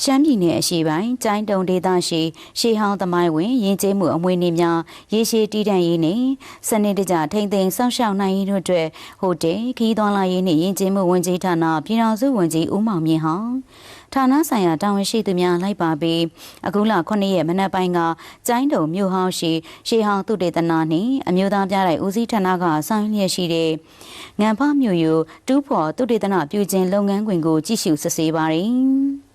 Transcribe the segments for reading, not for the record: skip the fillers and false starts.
ရှမ်းပြည်နယ်အရှေ့ပိုင်းကျိုင်းတုံဒေသရှိရှေးဟောင်းသမိုင်းဝင်ယဉ်ကျေးမှုအမွေအနှစ်များရေရှည်တည်တံ့ရေးနဲ့စနစ်တကျထိန်းသိမ်းစောင့်ရှောက်နိုင်ရေးတို့အတွက်ဟိုတယ်ခီးသွွာလာရေးနဲ့ယဉ်ကျေးမှုဝန်ကြီးဌာနပြည်ထောင်စုဝန်ကြီးဦးမောင်မြင့်ဟာဌာနဆိုင်ရာတာဝန်ရှိသူများလိုက်ပါပြီးအခုလ9ရက်မနက်ပိုင်းကကျိုင်းတုံမြို့ဟောင်းရှိရှေးဟောင်းသုတေသနနှင့်အမျိုးသားပြတိုက်ဦးစီးဌာနကဆောင်ရွက်လျက်ရှိတဲ့ငံဖမြို့ယူတူးဖော်သုတေသနပြုခြင်းလုပ်ငန်းခွင်ကိုကြည့်ရှုစစ်ဆေးပါရယ်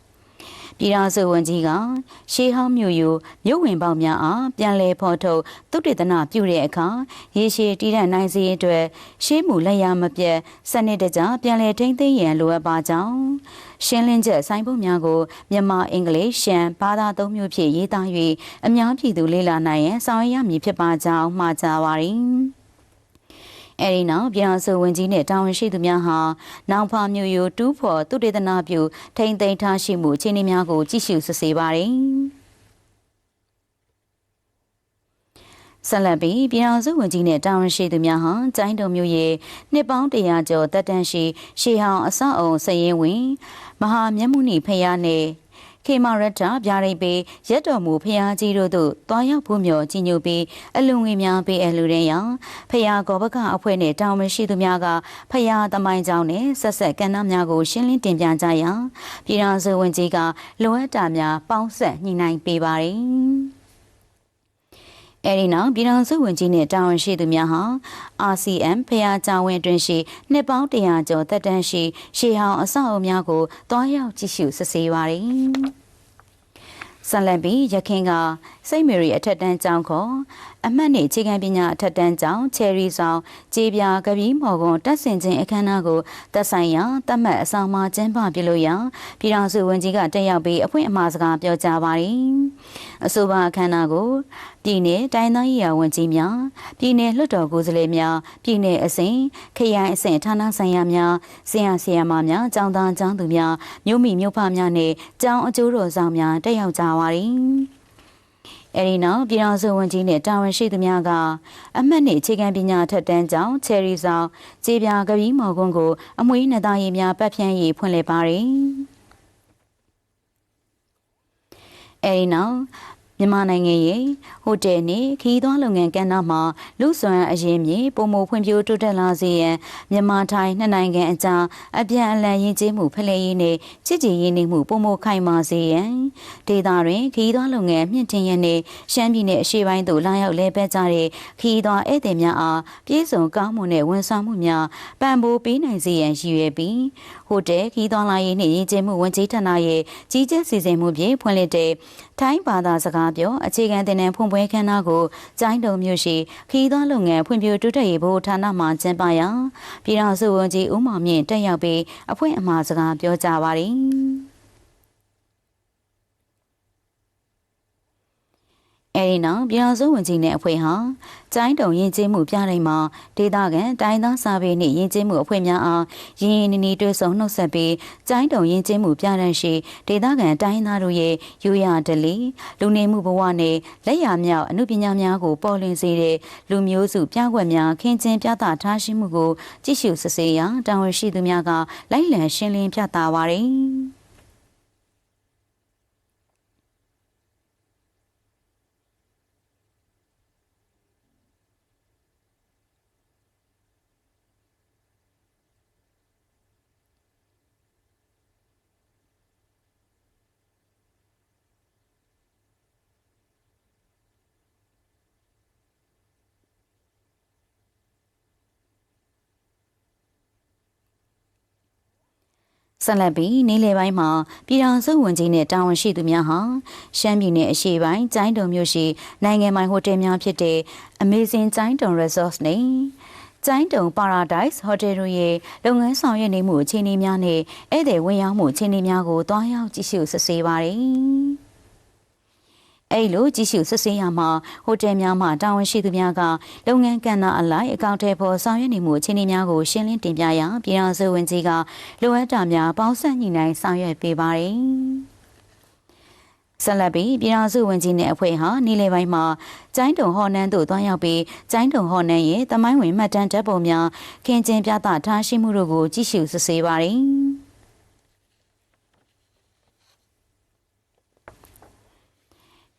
ပြည်ထောင်စုဝန်ကြီးကရှေးဟောင်းမြို့ယူမြို့ဝင်ပေါက်များအားပြန်လည်ဖော်ထုတ်သုတေသနပြုတဲ့အခါရေရှည်တည်တံ့နိုင်စေရအတွက်ရှေးမှုလက်ရမပြတ်စနစ်တကျပြန်လည်ထိန်းသိမ်းရန်လိုအပ်ပါကြောင်းရှင်းလင်းချက်ဆိုင်ပုံများကိုမြန်မာအင်္ဂလိပ်ရှမ်းဘာသာသုံးမျိုးဖြင့်ရေးသား၍အများပြည်သူလေ့လာနိုင်ရန်ဆောင်ရွက်ရမည်ဖြစ်ပါကြောင်းမှာကြားပါရယ်အဲဒီနောက်ပြည်ထောင်စုဝန်ကြီးနဲ့တာဝန်ရှိသူများဟာနောင်ဖာမြို့ယူတူးဖော်သုတေသနပြုထိန်းသိမ်းထားရှိမှုအခြေအနေများကိုကြည့်ရှုစစ်ဆေးပါရယ်ဆက်လက်ပြီးပြည်ထောင်စုဝန်ကြီးနဲ့တာဝန်ရှိသူများဟာကျိုင်းတုံမြို့ရဲ့နှစ်ပေါင်း100ကျော်သက်တမ်းရှိရှေးဟောင်းအဆောက်အုံစည်ရင်ဝင်မဟာမြတ်မုနီဖယားနဲ့ခေမာရတ္တဗျာဒိတ်ပေးရက်တော်မူဖျားကြီးတို့သို့တွားရောက်ဖို့မျှော်ကြည်ညိုပြီးအလုံငွေများပေးအပ်လူတဲ့ရန်ဖျားကောဘကအဖွဲ့နဲ့တာဝန်ရှိသူများကဖျားသမိုင်းကြောင်းနဲ့ဆက်ဆက်ကဏ္ဍများကိုရှင်းလင်းတင်ပြကြရန်ပြည်ထောင်စုဝန်ကြီးကလိုအပ်တာများပေါင်းဆက်ညှိနှိုင်းပေးပါရယ်အဲဒီနောက်ပြည်ထောင်စုဝန်ကြီးနဲ့တာဝန်ရှိသူများဟာ RCM ဖျားကြောင်ဝင်တွင်ရှိနှစ်ပေါင်း100ကျော်သက်တမ်းရှိရှေးဟောင်းအဆောက်အအုံများကိုတွားရောက်ကြည့်ရှုစစ်ဆေးပါရယ်ဆလန်ဘီရခင်ကစိတ်မေရီအထက်တန်းကျောင်းခေါ်အမှတ်နဲ့အခြေခံပညာအထက်တန်းကျောင်းချယ်ရီဆောင်ကြေးပြာကပီးမော်ကွန်တက်ဆင်ခြင်းအခမ်းအနားကိုသက်ဆိုင်ရာတတ်မှတ်အဆောင်မှာကျင်းပပြုလုပ်ရန်ပြည်ထောင်စုဝန်ကြီးကတက်ရောက်ပြီးအဖွင့်အမှာစကားပြောကြားပါရယ်အဆိုပါအခမ်းအနားကိုပြည်내တိုင်းသားရေးရာဝန်ကြီးများပြည်내လွှတ်တော်ကိုယ်စားလှယ်များပြည်내အစဉ်ခရိုင်အစဉ်ဌာနဆိုင်ရာများဆရာဆရာမများကျောင်းသားကျောင်းသူများမြို့မိမြို့ဖများနဲ့ကျောင်းအကျိုးတော်ဆောင်များတက်ရောက်ကြပါရယ်အဲဒီနောက်ပြည်ထောင်စုဝန်ကြီးနဲ့တာဝန်ရှိသူများကအမှတ်နဲ့အခြေခံပညာထက်တန်းကျောင်းချယ်ရီဆောင်ကြေးပြာကပီးမော်ကွန်းကိုအမွေးနှစ်သားရေးများပတ်ဖြန်းရေးဖွင့်လှစ်ပါရယ်အဲဒီနောက်မြန်မာနိုင်ငံရဲ့ဟိုတယ်နဲ့ခီးသွွားလုပ်ငန်းကဏ္ဍမှာလူစွမ်းအရင်းမြေပုံမဖွံ့ဖြိုးတိုးတက်လာစေရန်မြန်မာထိုင်းနှစ်နိုင်ငံအကြားအပြန်အလှန်ယဉ်ကျေးမှုဖလှယ်ရေးနဲ့ချစ်ကြည်ရင်းနှီးမှုပုံမခိုင်မာစေရန်ဒေသတွင်ခီးသွွားလုပ်ငန်းမြင့်တင်ရန်နဲ့ရှမ်းပြည်နယ်အရှေ့ပိုင်းသို့လာရောက်လဲပတ်ကြတဲ့ခီးသွွားဧည့်သည်များအားပြည်စုံကောင်းမွန်တဲ့ဝန်ဆောင်မှုများပံ့ပိုးပေးနိုင်စေရန်ရည်ရွယ်ပြီးဟိုတယ်ခီးသွွားလာရေးနဲ့ယဉ်ကျေးမှုဝန်ကြီးဌာနရဲ့ကြီးကြပ်စီစဉ်မှုဖြင့်ဖွင့်လှစ်တဲ့ထိုင်းဘာသာစကားပြောအခြေခံသင်တန်းဖွင့်ပွဲခမ်းနားကိုကျိုင်းတုံမြို့ရှိခီးသွွားလုပ်ငန်းဖွံ့ဖြိုးတိုးတက်ရေးဘုတ်ဌာနမှကျင်းပရာပြည်ထောင်စုဝန်ကြီးဦးမောင်မြင့်တက်ရောက်ပြီးအဖွင့်အမှာစကားပြောကြားပါရယ်အဲဒီနောက်ပြည်ထောင်စုဝန်ကြီးနဲ့အဖွဲ့ဟာကျိုင်းတုံယဉ်ကျေးမှုပြတိုင်းမှာဒေသခံတိုင်းသားစာပေနှင့်ယဉ်ကျေးမှုအဖွဲ့များအားရင်းရင်းနှီးနှီးတွေ့ဆုံနှုတ်ဆက်ပြီးကျိုင်းတုံယဉ်ကျေးမှုပြတိုင်းရှိဒေသခံတိုင်းသားတို့ရဲ့ရိုးရာဓလေ့လူနေမှုဘဝနဲ့လက်ရာမြောက်အမှုပညာများကိုပေါ်လွင်စေတဲ့လူမျိုးစုပြကွက်များခင်းကျင်းပြသထားရှိမှုကိုကြည့်ရှုစစ်ဆေးရာတာဝန်ရှိသူများကလိုက်လံရှင်းလင်းပြသပါရယ်ဆက်လက်ပြီးနေ့လယ်ပိုင်းမှာပြည်ထောင်စုဝန်ကြီးနဲ့တာဝန်ရှိသူများဟာရှမ်းပြည်နယ်အရှေ့ပိုင်းကျိုင်းတုံမြို့ရှိနိုင်ငံပိုင်ဟိုတယ်များဖြစ်တဲ့ Amazing ကျိုင်းတုံ Resorts နဲ့ကျိုင်းတုံ Paradise Hotel တို့ရဲ့လုပ်ငန်းဆောင်ရွက်နေမှုအခြေအနေများနဲ့ဧည့်သည်ဝင်ရောက်မှုအခြေအနေများကိုတွားရောက်ကြည့်ရှုစစ်ဆေးပါရယ်အဲ့လိုကြည့်ရှုစစ်ဆေးရမှာဟိုတယ်များမှတာဝန်ရှိသူများကလုပ်ငန်းကဏ္ဍအလိုက်အကောင့်ထဲပေါ်ဆောင်ရွက်နေမှုအခြေအနေများကိုရှင်းလင်းတင်ပြရာပြည်ထောင်စုဝန်ကြီးကလိုအပ်တာများပေါင်းစပ်ညှိနှိုင်းဆောင်ရွက်ပေးပါရယ်ဆက်လက်ပြီးပြည်ထောင်စုဝန်ကြီးနဲ့အဖွဲ့ဟာနေ့လယ်ပိုင်းမှာကျိုင်းတုံဟော်နန်းသို့တွားရောက်ပြီးကျိုင်းတုံဟော်နန်းရဲ့သမိုင်းဝင်မှတ်တမ်းဓာတ်ပုံများခင်းကျင်းပြသထားရှိမှုတို့ကိုကြည့်ရှုစစ်ဆေးပါရယ်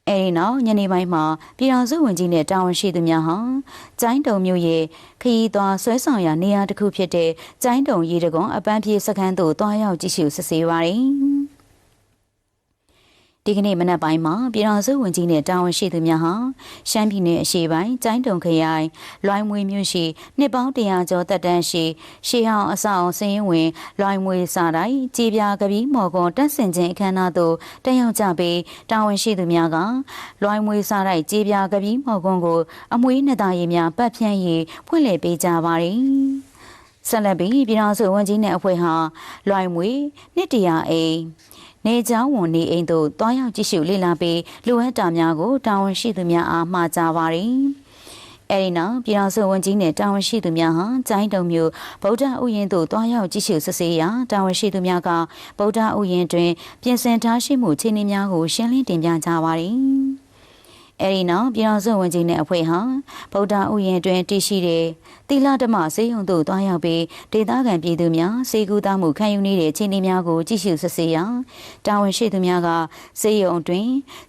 အဲဒီနောက်ညနေပိုင်းမှာပြည်ထောင်စုဝန်ကြီးနဲ့တာဝန်ရှိသူများဟာကျိုင်းတုံမြို့ရဲ့ခရီးသွားဆွဲဆောင်ရာနေရာတစ်ခုဖြစ်တဲ့ကျိုင်းတုံရေတကွန်အပန်းပြေစခန်းသို့တွားရောက်ကြည့်ရှုစစ်ဆေးပါရယ်ဒီကနေ့မနက်ပိုင်းမှာပြည်ထောင်စုဝန်ကြီးနဲ့တာဝန်ရှိသူများဟာရှမ်းပြည်နယ်အရှေ့ပိုင်းကျိုင်းတုံခရိုင်လွိုင်းမွေမြို့ရှိနှစ်ပေါင်း100ကျော်သက်တမ်းရှိရှေးဟောင်းအဆောက်အအုံစည်ရင်ဝင်လွိုင်းမွေစာတိုင်းကြေးပြားကပီးမော်ကွန်တက်ဆင်ခြင်းအခမ်းအနားသို့တက်ရောက်ကြပြီးတာဝန်ရှိသူများကလွိုင်းမွေစာတိုင်းကြေးပြားကပီးမော်ကွန်ကိုအမွှေးနှစ်သားရည်များပတ်ဖြန့်၍ဖွင့်လှစ်ပေးကြပါရယ်ဆက်လက်ပြီးပြည်ထောင်စုဝန်ကြီးနဲ့အဖွဲ့ဟာလွိုင်းမွေနှစ်တရာအိမ်နေเจ้าဝန်နေအိမ်သို့တွားရောက်ကြည့်ရှုလေ့လာပြီးလူဟတ်တာများကိုတာဝန်ရှိသူများအားမှာကြားပါရယ်အဲဒီနောက်ပြည်ထောင်စုဝန်ကြီးနဲ့တာဝန်ရှိသူများဟာကျိုင်းတုံမြို့ဗုဒ္ဓဥယျာဉ်သို့တွားရောက်ကြည့်ရှုစစ်ဆေးရာတာဝန်ရှိသူများကဗုဒ္ဓဥယျာဉ်တွင်ပြင်ဆင်ထားရှိမှုခြေအနေများကိုရှင်းလင်းတင်ပြကြပါရယ်အဲဒီနောက်ပြည်ထောင်စုဝန်ကြီးနဲ့အဖွဲ့ဟာဗုဒ္ဓဥယျာဉ်တွင်တည်ရှိတဲ့သီလဓမ္မစေယုံသို့တွားရောက်ပြီးဒေသခံပြည်သူများစေကူသားမှုခံယူနေတဲ့ခြေအနေများကိုကြည့်ရှုစစ်ဆေးရာတာဝန်ရှိသူများကစေယုံတွင်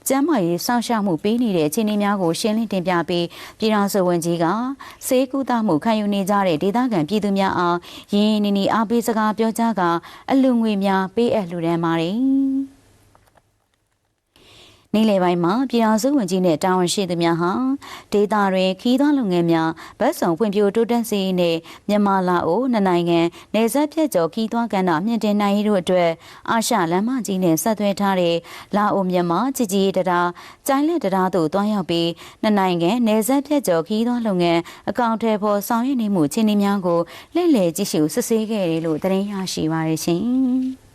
ကျန်းမာရေးစောင့်ရှောက်မှုပေးနေတဲ့ခြေအနေများကိုရှင်းလင်းတင်ပြပြီးပြည်ထောင်စုဝန်ကြီးကစေကူသားမှုခံယူနေကြတဲ့ဒေသခံပြည်သူများအားရင်းရင်းနှီးနှီးအားပေးစကားပြောကြားကအလှူငွေများပေးအပ်လှူဒါန်းပါတယ်နေ့လယ်ပိုင်းမှာပြည်ထောင်စုဝန်ကြီးနဲ့တာဝန်ရှိသူများဟာဒေသတွင်ခီးသွွားလုပ်ငန်းများဗတ်ဆောင်ဖွံ့ဖြိုးတိုးတက်စေရေးနဲ့မြန်မာလာအိုနှစ်နိုင်ငံနယ်စပ်ဖြတ်ကျော်ခီးသွွားကဏ္ဍမြင့်တင်နိုင်ရေးတို့အတွက်အာရှလမ်းမကြီးနဲ့ဆက်သွယ်ထားတဲ့လာအိုမြန်မာကြည်ကြီးတရားကျိုင်းလက်တရားတို့တွားရောက်ပြီးနှစ်နိုင်ငံနယ်စပ်ဖြတ်ကျော်ခီးသွွားလုပ်ငန်းအကောင့်ထဲပေါ်ဆောင်ရွက်နေမှုခြေအနေများကိုလှည့်လည်ကြည့်ရှုစစ်ဆေးခဲ့တယ်လို့သတင်းရရှိပါရရှင်